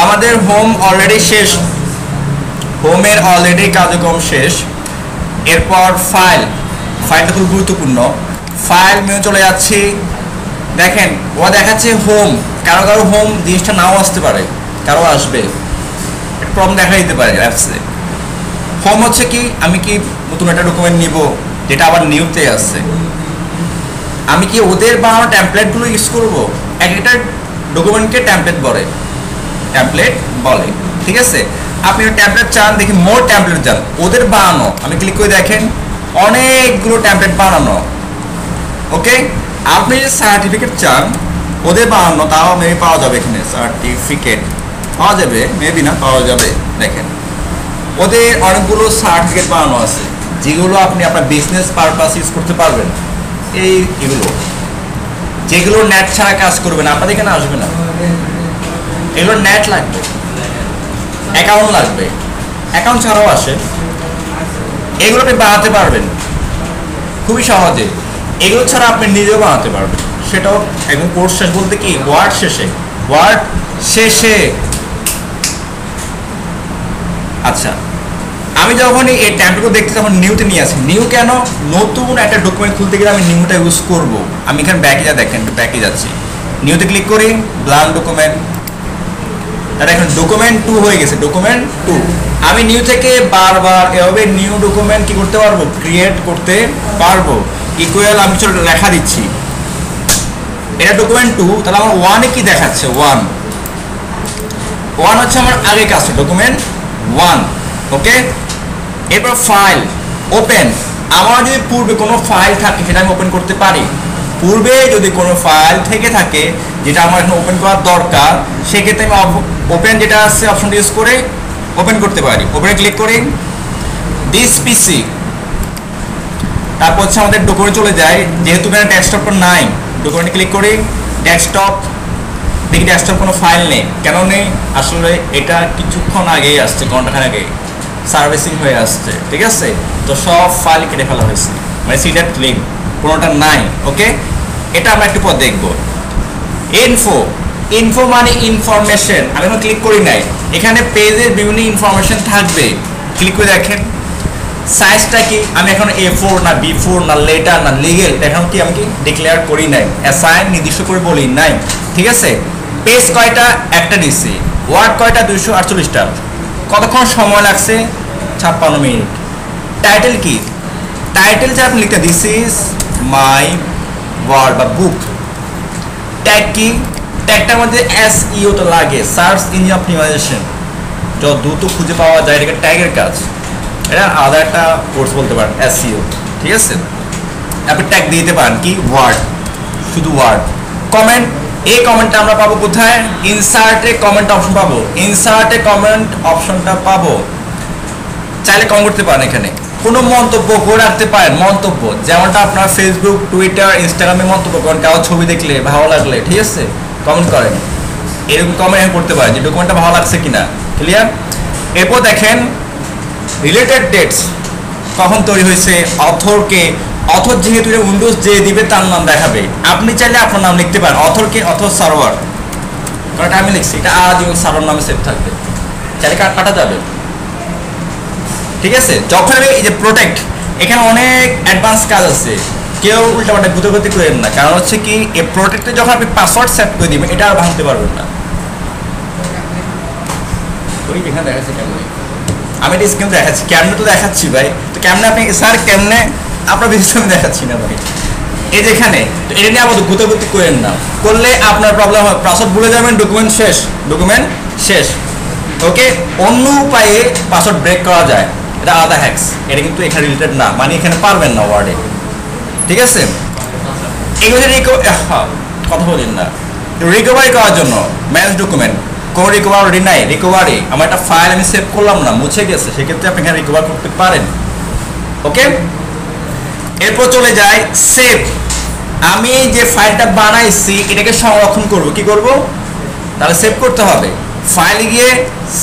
আমাদের home already শেষ, হোমের অলরেডি কার্যক্রম শেষ। এরপর ফাইলটা খুব গুরুত্বপূর্ণ। ফাইল মেনু চলে যাচ্ছি। দেখেন ও দেখাচ্ছে হোম, কারো কারো হোম জিনিসটা নাও আসতে পারে, কারো আসবে, প্রবলেম দেখা দিতে পারে অ্যাপসে। হোম হচ্ছে কি, আমি কি নতুন একটা ডকুমেন্ট নিব যেটা আবার নিউতে আসছে, আমি কি ওদের বানানো ট্যাম্পলেটগুলো ইউজ করব? এক একটা ডকুমেন্টকে ট্যাম্পলেট বলে, ঠিক আছে? আপনি ট্যাম্পলেট চান, দেখি মোর ট্যাম্পলেট চান, ওদের বানানো, আমি ক্লিক করে দেখেন অনেকগুলো ট্যাম্পলেট বানানো। ওকে, আপনি যে সার্টিফিকেট চান ওদের বানানো, তাও মেবি পাওয়া যাবে, এখানে সার্টিফিকেট পাওয়া যাবে, মেবি না পাওয়া যাবে। দেখেন ওদের অনেকগুলো সার্টিফিকেট বানানো আছে যেগুলো আপনি আপনার বিজনেস পারপাস ইউজ করতে পারবেন। এগুলো যেগুলো নেট ছাড়া কাজ করবে না, আপনাদের এখানে আসবে না, এগুলো নেট লাগবে, অ্যাকাউন্ট লাগবে, অ্যাকাউন্ট ছাড়াও আসে। এগুলো আপনি বানাতে পারবেন খুবই সহজে, এগুলো ছাড়া আপনি নিজেও বানাতে পারবেন, সেটাও একদম কোর্স শেষ বলতে কি ওয়ার্ড শেষে। আচ্ছা, আমি যখন এই ট্যাম্পলেটগুলো দেখতে তখন নিউতে নিয়ে আসি। নিউ কেন? নতুন একটা ডকুমেন্ট খুলতে গেলে আমি নিউটা ইউজ করব। আমি এখানে ব্যাকে যাচ্ছি, নিউতে ক্লিক করি, ব্ল্যাঙ্ক ডকুমেন্ট, দেখেন ডকুমেন্ট 2 হয়ে গেছে, ডকুমেন্ট 2। আমি নিউ থেকে বারবার এভাবে নিউ ডকুমেন্ট কি করতে পারবো, ক্রিয়েট করতে পারবো। ইকুয়াল আমি চলো লেখা দিচ্ছি, এটা ডকুমেন্ট 2, তাহলে আমার 1-এ কি দেখাচ্ছে, 1 হচ্ছে আমার আগে কাছে ডকুমেন্ট 1। ওকে, এরপর ফাইল ওপেন। আমার যদি পূর্বে কোনো ফাইল থাকে সেটা আমি ওপেন করতে পারি। পূর্বে যদি কোনো ফাইল থেকে থাকে যেটা আমার এখন ওপেন করার দরকার, সেক্ষেত্রে আমি ওপেন যেটা আছে অপশনটা ইউজ করে ওপেন করতে পারি। ওপেনে ক্লিক করি, দিস পিসি, তারপর হচ্ছে আমাদের ডকুমেন্ট চলে যায়। যেহেতু এখানে ডেস্কটপটা নাই, ডকুমেন্টে ক্লিক করি, ডেস্কটপ, দেখি ডেস্কটপ কোনো ফাইল নেই। কেন নেই? আসলে এটা কিছুক্ষণ আগেই আসছে, ঘন্টাখান আগে সার্ভিসিং হয়ে আসছে, ঠিক আছে? তো সব ফাইল কেটে ফেলা হয়েছে, মানে সিলেক্ট লিঙ্ক কোনোটা নাই। ওকে, এটা আমরা একটু পর দেখবো। ইনফো মানে ইনফরমেশন, আমি এখন ক্লিক করি নাই, এখানে পেজের বিভিন্ন ইনফরমেশন থাকবে। ক্লিক করে দেখেন সাইজটা কি, আমি এখন A4 না B4 না লেটার না লিগেল, এখন কি আমি কি ডিক্লেয়ার করি নাই, অ্যাসাইন নির্দিষ্ট করে বলি নাই, ঠিক আছে? পেজ কয়টা? একটা দিচ্ছি। ওয়ার্ড কয়টা? 248টা। কতক্ষণ সময় লাগছে? 56 মিনিট। টাইটেল কি? টাইটেল যে আপনি লিখতে, দিস ইজ মাই ওয়ার্ড বা বুক। ট্যাগ কি? ট্যাগটার মধ্যে SEO তো লাগে, সার্চ ইঞ্জিন অপটিমাইজেশন, যত দ্রুত খুঁজে পাওয়া যায়, এটা ট্যাগের কাজ। এটা আলাদা একটা কোর্স বলতে পারেন, SEO, ঠিক আছে? আপনি ট্যাগ দিতে পারেন কি, ওয়ার্ড, শুধু ওয়ার্ড। কমেন্ট, এই কমেন্টটা আমরা পাবো কোথায়? ইনসার্টে কমেন্ট অপশন পাবো, ইনসার্টে কমেন্ট অপশনটা পাবো। চাইলে কমেন্ট করতে পারেন, এখানে কোনো মন্তব্য করে রাখতে পারেন। মন্তব্য যেমনটা আপনার ফেসবুক, টুইটার, ইনস্টাগ্রামে মন্তব্য করেন, কারো ছবি দেখলে ভালো লাগলে, ঠিক আছে, কমেন্ট করেন, এরকম কমেন্ট করতে পারেন যে ডকুমেন্টটা ভালো লাগছে কিনা। ক্লিয়ার? এরপর দেখেন রিলেটেড ডেটস, কখন তৈরি হয়েছে, অথরকে, অথর যেহেতু এটা উইন্ডোজ যে দিবে তার নাম দেখাবে, আপনি চাইলে আপনার নাম লিখতে পারেন। অথরকে, অথর সার্ভার, কারণ আমি লিখছি, এটা আজীবন সার্ভার নামে সেভ থাকবে, চাইলে কাটা যাবে, ঠিক আছে? যখন এই যে প্রোটেক্ট, এখানে অনেক অ্যাডভান্স কাজ আছে, কেউ উল্টাপাল্টা গুতগতি করেন না। কারণ হচ্ছে কি, এই প্রোটেক্টে যখন আপনি পাসওয়ার্ড সেট করে দিবেন, এটা আর ভাঙতে পারবেন না। ওই এখানে দেখাচ্ছে কেমন, আমি এটা স্ক্রিন দেখাচ্ছি, কেমনে তো দেখাচ্ছি ভাই, তো কেমনে আপনি স্যার কেমনে আপনার বিশেষ আমি দেখাচ্ছি না ভাই। এই যে এখানে, তো এটা নিয়ে আমাদের গুতগতি করেন না, করলে আপনার প্রবলেম হয়, পাসওয়ার্ড ভুলে যাবেন, ডকুমেন্ট শেষ। ওকে, অন্য উপায়ে পাসওয়ার্ড ব্রেক করা যায়, এটা আলাদা হ্যাক্স, এটা কিন্তু এখানে রিলেটেড না, মানে এখানে পারবেন না ওয়ার্ডে, ঠিক আছে? এগুলো কথা বলেন না, রিকভারি করার জন্য ম্যানেজ ডকুমেন্ট, কোনো রিকভারি নাই, রিকভারি আমার একটা ফাইল আমি সেভ করলাম না, মুছে গেছে, সেক্ষেত্রে আপনি এখানে রিকভার করতে পারেন। ওকে, এরপর চলে যায় সেভ। আমি যে ফাইলটা বানাইছি এটাকে সংরক্ষণ করব, কি করব? তাহলে সেভ করতে হবে, ফাইলে গিয়ে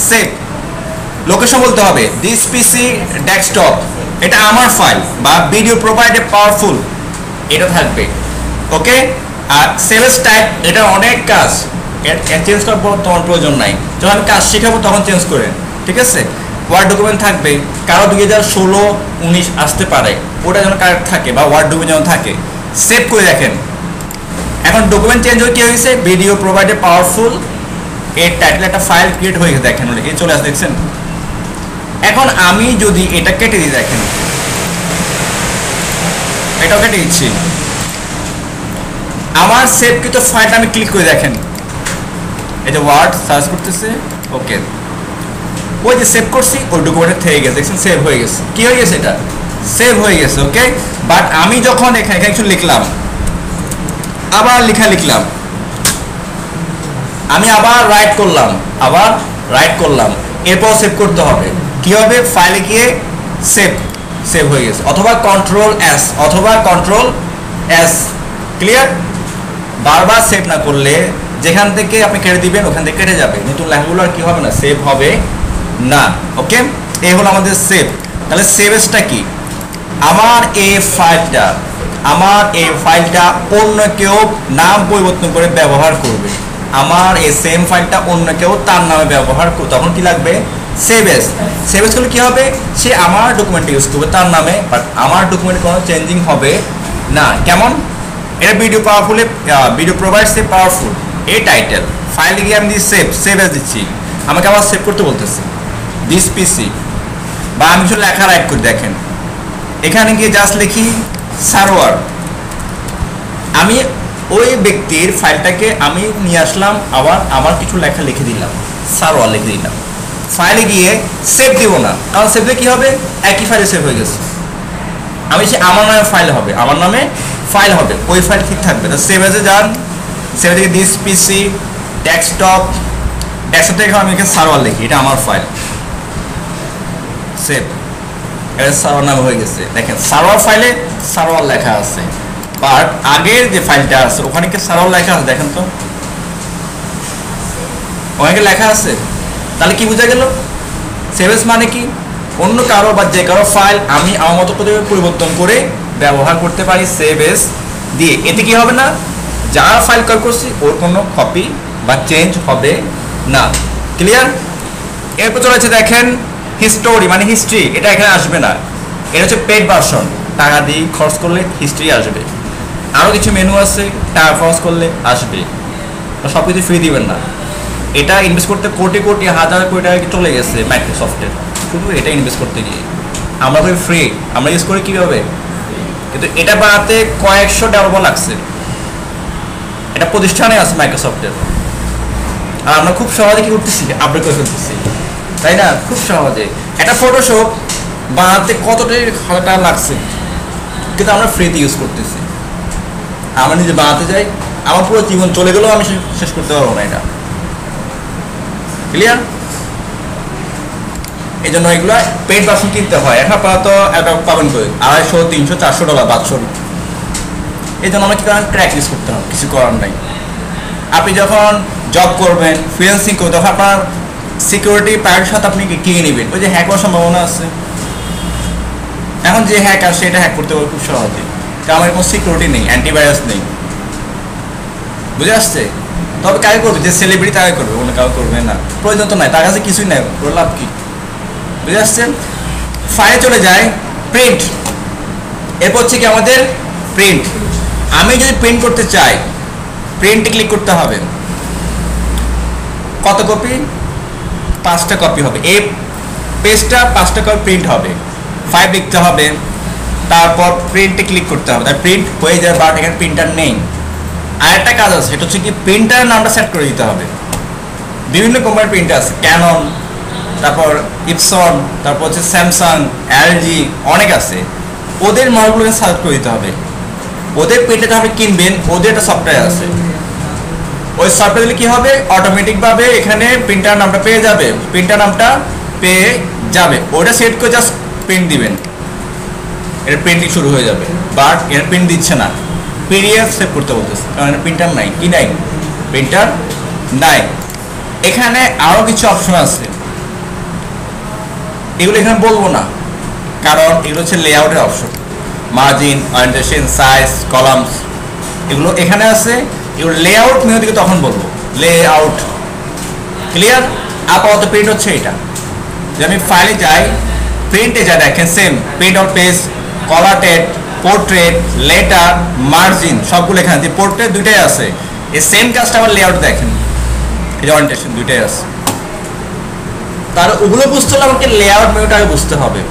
সেভ, লোকেশন বলতে হবে দিস পিসি ডেস্কটপ, এটা আমার ফাইল, বা ভিডিও প্রোভাইডেড পাওয়ারফুল, এটা থাকবে। ওকে, আর সেভস টাইপ, এটা অনেক কাজ, চেঞ্জ করার তোমার প্রয়োজন নাই, যখন আমি কাজ শেখাবো তখন চেঞ্জ করে, ঠিক আছে। ওয়ার্ড ডকুমেন্ট থাকবে, কারো 2016-19 আসতে পারে, ওটা যেন কারেক্ট থাকে, বা ওয়ার্ড ডকুমেন্ট যেন থাকে। সেভ করে দেখেন, এখন ডকুমেন্ট চেঞ্জ হয়ে কি হয়েছে, ভিডিও প্রোভাইডেড পাওয়ারফুল, এর টাইটেল একটা ফাইল ক্রিয়েট হয়ে গেছে, দেখেন এই চলে আসে, দেখছেন। এখন আমি যদি এটা কেটে দিই, দেখেন এটাও কেটে দিচ্ছি, আমার সেভকৃত ফাইলটা আমি ক্লিক করে দেখেন, এই যে ওয়ার্ড সার্চ করতেছে, ওকে, ওই যে সেভ করছি ওই ডকুমেন্টে থেকে গেছে, দেখছেন সেভ হয়ে গেছে। কি হয়ে গেছে, এটা সেভ হয়ে গেছে, ওকে। বাট আমি যখন এখানে কিছু লিখলাম, আবার লিখলাম, আমি আবার রাইট করলাম, এরপর সেভ করতে হবে, কি হবে, ফাইলে গিয়ে সেভ হয়ে গেছে, অথবা কন্ট্রোল এস, ক্লিয়ার। বারবার সেভ না করলে যেখান থেকে আপনি কেটে দিবেন ওখান থেকে কেটে যাবে, নতুন লেখাগুলো আর কি হবে না, সেভ হবে না, ওকে। এই হলো আমাদের সেভ। তাহলে সেভেসটা কি, আমার এই ফাইলটা অন্য কেউ নাম পরিবর্তন করে ব্যবহার করবে, আমার এই সেম ফাইলটা অন্য কেউ তার নামে ব্যবহার করবে, তখন কি লাগবে, সেভেস করলে কি হবে, সে আমার ডকুমেন্ট ইউজ করবে তার নামে, বাট আমার ডকুমেন্ট কোনো চেঞ্জিং হবে না। কেমন, এটা ভিডিও প্রোভাইডস এ পাওয়ারফুল, এই টাইটেল, ফাইলে গিয়ে আমি সেভ এস দিচ্ছি, আমাকে আবার সেভ করতে বলতেছে, দিস পিসি, বা আমি কিছু লেখা রাইট করি, দেখেন এখানে গিয়ে জাস্ট লিখি সার্ভার, আমি ওই ব্যক্তির ফাইলটাকে আমি নিয়ে আসলাম, আবার কিছু লেখা লিখে দিলাম, সার্ভার লিখে দিলাম, ফাইলে গিয়ে সেভ দিব না, কারণ সেভ দিলে কি হবে, একই ফাইলে সেভ হয়ে গেছে, আমি সে আমার নামে ফাইল হবে, ওই ফাইল ঠিক থাকবে। তো সেভ এসে যান, সেভ থেকে দিস পিসি ডেস্কটপ থেকে আমি এখানে সার্ভার লিখি, এটা আমার ফাইল, সেভ, এটা সার্ভার নামে হয়ে গেছে। দেখেন সার্ভার ফাইলে সার্ভার লেখা আছে, বাট আগের যে ফাইলটা আছে ওখানে কি সার্ভার লেখা আছে, দেখেন তো ওখানে লেখা আছে, তাহলে কি বোঝা গেল, সেভেস মানে কি, অন্য কারো বা যে কারো ফাইল আমি আমার মতো করে পরিবর্তন করে ব্যবহার করতে পারি সেভেস দিয়ে, এতে কি হবে না, যার ফাইল কল করছি ওর কোনো কপি বা চেঞ্জ হবে না, ক্লিয়ার। এরপর চলেছে দেখেন হিস্টোরি, মানে হিস্ট্রি, এটা এখানে আসবে না, এটা হচ্ছে পেড ভার্সন, টাকা দিয়ে খরচ করলে হিস্ট্রি আসবে, আরও কিছু মেনু আছে টাকা খরচ করলে আসবে, সব কিছু ফ্রি দিবেন না, এটা ইনভেস্ট করতে কোটি হাজার কোটি টাকা চলে গেছে মাইক্রোসফটের, শুধু এটা ইনভেস্ট করতে গিয়ে। আমরা করি ফ্রি, আমরা ইউজ করি কীভাবে, কিন্তু এটা বানাতে কয়েকশো ডলার লাগছে, এটা প্রতিষ্ঠানে আছে মাইক্রোসফটের, আর আমরা খুব সহজে কি করতেছি, আপডেট করে ফেলতেছি, তাই না, খুব সহজে। এটা ফটোশপ বানাতে কতটা হাজার টাকা লাগছে, কিন্তু আমরা ফ্রিতে ইউজ করতেছি, আমরা নিজে বানাতে যাই, আমার পুরো জীবন চলে গেলেও আমি শেষ করতে পারবো না, এটা ক্লিয়ার। এই জন্য এগুলো পেড ভার্সন কিনতে হয়, এখন আপাতত একটা পাবেন করে $250, $300, $400 বাৎসর, এই জন্য আমাকে ট্র্যাক ইউজ করতে হবে, কিছু করার নাই। আপনি যখন জব করবেন, ফ্রিল্যান্সিং করবেন, তখন আপনার সিকিউরিটি প্রায়োরিটির সাথে আপনি কিনে নেবেন, ওই যে হ্যাক হওয়ার সম্ভাবনা আছে, এখন যে হ্যাক আসে এটা হ্যাক করতে পারবে খুব সহজে, কারণ আমার কোনো সিকিউরিটি নেই, অ্যান্টিভাইরাস নেই, বুঝে আসছে। তবে কাকে করবে, যে সেলিব্রিটি তাকে করবে, অন্য কাউ করবে না, প্রয়োজন তো নাই, তার কাছে কিছুই নাই, ওর লাভ কি, বুঝে আসছেন। ফাইলে চলে যায় প্রিন্ট, এরপর হচ্ছে কি আমাদের প্রিন্ট, আমি যদি প্রিন্ট করতে চাই প্রিন্টে ক্লিক করতে হবে, কত কপি, 5টা কপি হবে, এই পেজটা 5টা কপি প্রিন্ট হবে, 5 লিখতে হবে, তারপর প্রিন্টে ক্লিক করতে হবে, তার প্রিন্ট হয়ে যায়, বাট এখানে প্রিন্টার নেই। আর একটা কাজ আছে, সেটা হচ্ছে কি প্রিন্টারের নামটা সেট করে দিতে হবে, বিভিন্ন কোম্পানির প্রিন্টার আছে, ক্যানন, তারপর ইপসন, তারপর হচ্ছে স্যামসাং, এলজি, অনেক আছে, ওদের মডেলগুলোকে সার্চ করে দিতে হবে, ওদের প্রিন্টারটা আপনি কিনবেন, ওদের একটা সফটওয়্যার আছে, ওই সফটওয়্যার দিলে কি হবে, অটোমেটিকভাবে এখানে প্রিন্টার নামটা পেয়ে যাবে, ওটা সেট করে জাস্ট প্রিন্ট দিবেন, এটা প্রিন্টিং শুরু হয়ে যাবে, বাট এটা প্রিন্ট দিচ্ছে না, পিডিএফ সেভ করতে বলতেছে, কারণ প্রিন্টার নাই, কি নাই, প্রিন্টার নাই। এখানে আরও কিছু অপশন আছে, এগুলো এখানে বলবো না, কারণ এগুলো হচ্ছে লেআউটের option, margin, orientation, size, columns, এগুলো এখানে আছে, এগুলো লেআউট মেনু থেকে তখন বলবো, লেআউট। ক্লিয়ার? আপাতত প্রিন্ট হচ্ছে এটা। যে আমি ফাইলে যাই, প্রিন্টে যা দেখেন same print on page, collated, portrait, letter, margin সবগুলো এখানে যে পোর্ট্রেট দুইটাই আছে। এই সেম কাজটা আমার লেআউট দেখেন, এই যে ওরিয়েন্টেশন দুইটাই আছে। তার ওগুলো বুঝতে হলে আমাকে লেআউট মেনুটা আগে বুঝতে হবে।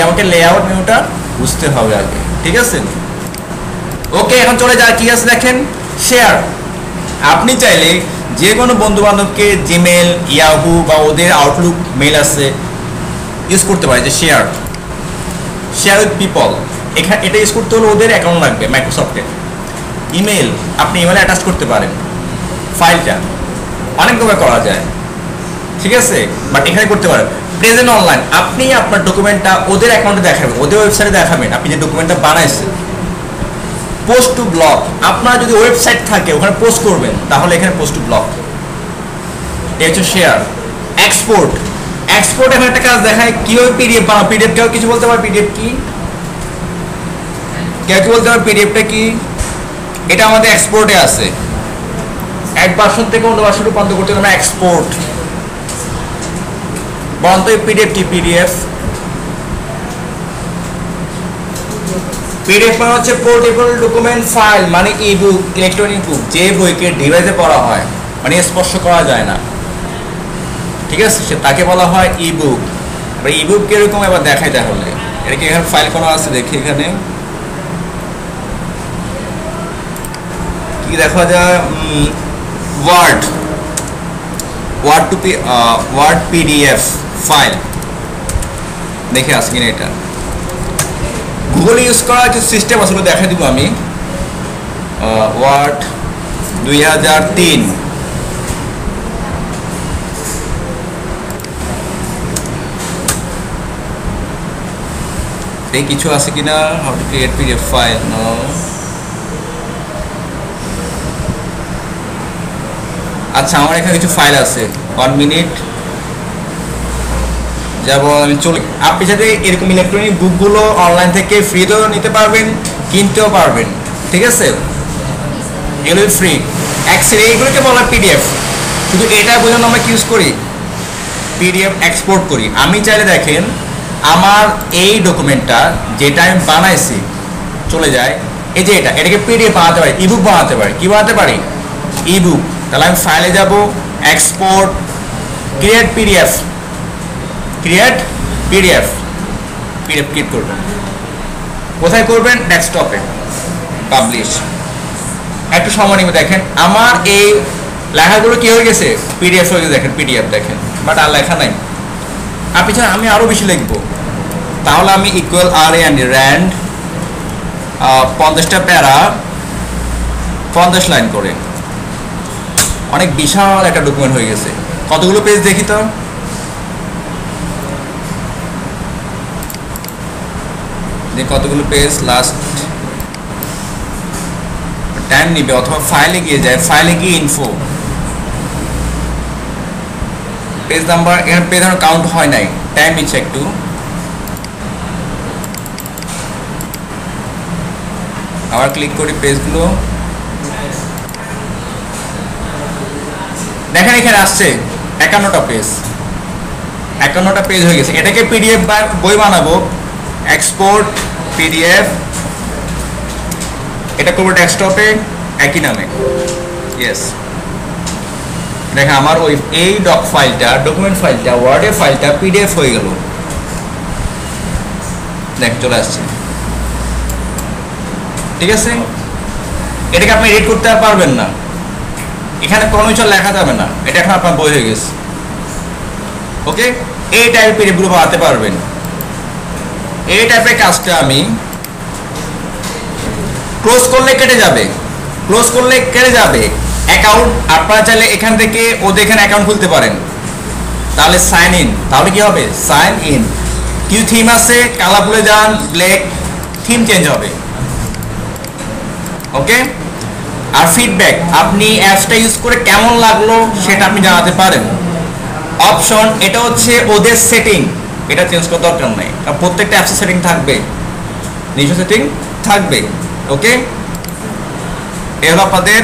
আমাকে লেআউট মেনুটা বুঝতে হবে আগে, ঠিক আছে? ওকে, এখন চলে যায় কি আছে দেখেন, শেয়ার। আপনি চাইলে যে কোনো বন্ধু বান্ধবকে জিমেল, ইয়াহু বা ওদের আউটলুক মেল আছে ইউজ করতে পারে, যে শেয়ার উইথ পিপল। এখানে এটা ইউজ করতে হলে ওদের অ্যাকাউন্ট লাগবে মাইক্রোসফটের। ইমেল, আপনি ইমেলে অ্যাটাচ করতে পারেন ফাইলটা, অনেকভাবে করা যায়, ঠিক আছে? বাট এখানে করতে পারেন। প্রেজেন্ট অনলাইন, আপনি আপনার ডকুমেন্টটা ওদের অ্যাকাউন্টে দেখাবেন, ওদের ওয়েবসাইটে দেখাবেন আপনি যে ডকুমেন্টটা বানাইছেন। পোস্ট টু ব্লগ, আপনার যদি ওয়েবসাইট থাকে ওখানে পোস্ট করবেন, তাহলে এখানে পোস্ট টু ব্লগ। এটা হচ্ছে শেয়ার। এক্সপোর্ট, এখন একটা কাজ দেখায় কিভাবে পিডিএফ বানাবো। পিডিএফ কেউ কিছু বলতে পারে পিডিএফ কি? কেউ কি বলতে পারে পিডিএফটা কি? এটা আমাদের এক্সপোর্টে আছে। এক ভার্সন থেকে অন্য ভার্সনে রূপান্তর করতে আমরা এক্সপোর্ট। বলতো পিডিএফ কি? পিডিএফ মানে হচ্ছে পোর্টেবল ডকুমেন্ট ফাইল, মানে ই-বুক, ইলেকট্রনিক বুক, যে বইকে ডিভাইসে পড়া হয়, মানে স্পর্শ করা যায় না, ঠিক আছে? তাকে বলা হয় ই-বুক। এবার ই-বুক কিরকম এবার দেখাই, তাহলে এটা কি এখানে ফাইল কোনো আছে দেখি, এখানে কি দেখা যায়? ওয়ার্ড পিডিএফ ফাইল দেখে আসি কিনা। এটা গুগল ইউজ করা কিছু সিস্টেম আসলে দেখা দিব আমি। ওয়ার্ড 2003, এই কিছু আছে কিনা? How to create PDF file. No, আচ্ছা, আমার এখানে কিছু ফাইল আছে। 1 মিনিট, যেমন আমি চলে, আপনি সাথে এরকম ইলেকট্রনিক বুকগুলো অনলাইন থেকে ফ্রিতেও নিতে পারবেন, কিনতেও পারবেন, ঠিক আছে? এগুলো ফ্রি। এইগুলোকে বলা পিডিএফ। শুধু এটা বোঝানো আমরা কি ইউজ করি? পিডিএফ এক্সপোর্ট করি। আমি চাইলে দেখেন আমার এই ডকুমেন্টটা যেটা আমি বানাইছি চলে যায়, এই যে এটাকে পিডিএফ বানাতে পারি, ইবুক বানাতে পারি। কি বানাতে পারি? ইবুক। তাহলে আমি ফাইলে যাব, এক্সপোর্ট, ক্রিয়েট পিডিএফ, ক্রিয়েট করবেন। কোথায় করবেন? ডেস্কটপে, পাবলিশ। একটু সময় নিবে। দেখেন আমার এই লেখাগুলো কি হয়ে গেছে? পিডিএফ হয়ে গেছে। দেখেন পিডিএফ দেখেন, বাট আর লেখা নাই। আপনি চান আমি আরও বেশি লিখবো, তাহলে আমি ইকুয়াল র্যান্ড 50টা প্যারা 50 লাইন করে, অনেক বিশাল একটা ডকুমেন্ট হয়ে গেছে। কতগুলো পেজ দেখি তো? যে কতগুলো পেজ, লাস্ট টাইম নিবে, অথবা ফাইলে গিয়ে যায়, ফাইলে গিয়ে ইনফো, পেজ নাম্বার, এখানে পেজ কাউন্ট হয় নাই, টাইম নিচ্ছে একটু। আবার ক্লিক করি পেজগুলো, দেখেন এখানে আসছে 51টা পেজ, 51টা পেজ হয়ে গেছে। এটাকে পিডিএফ বই বানাবো, এক্সপোর্ট পিডিএফ, এটা করবো ডেস্কটপে একই নামে। ইয়েস, দেখেন আমার ওই এই ডকুমেন্ট ফাইলটা, ওয়ার্ডের ফাইলটা পিডিএফ হয়ে গেল। দেখ চলে আসছে, ঠিক আছে? এটাকে আপনি এডিট করতে পারবেন না, এখানে কোনো কিছু লেখা যাবে না, এটা এখন আপনার বই হয়ে গেছে। ওকে, এই টাইপের পিডিএফগুলো বানাতে পারবেন। এই টাইপের কাজটা আমি ক্লোজ করলে কেটে যাবে, অ্যাকাউন্ট আপনারা চাইলে এখান থেকে ওদের এখানে অ্যাকাউন্ট খুলতে পারেন। তাহলে সাইন ইন, তাহলে কি হবে? Sign in. কিছু থিম আছে, কালার ভুলে যান, ব্ল্যাক, থিম চেঞ্জ হবে। ওকে, আর ফিডব্যাক, আপনি অ্যাপসটা ইউজ করে কেমন লাগলো সেটা আপনি জানাতে পারেন। অপশন, এটা হচ্ছে ওদের সেটিং, এটা চেঞ্জ করার দরকার নাই, আর প্রত্যেকটা অ্যাপসের সেটিং থাকবে, নিজস্ব সেটিং থাকবে। ওকে, এ হলো আপনাদের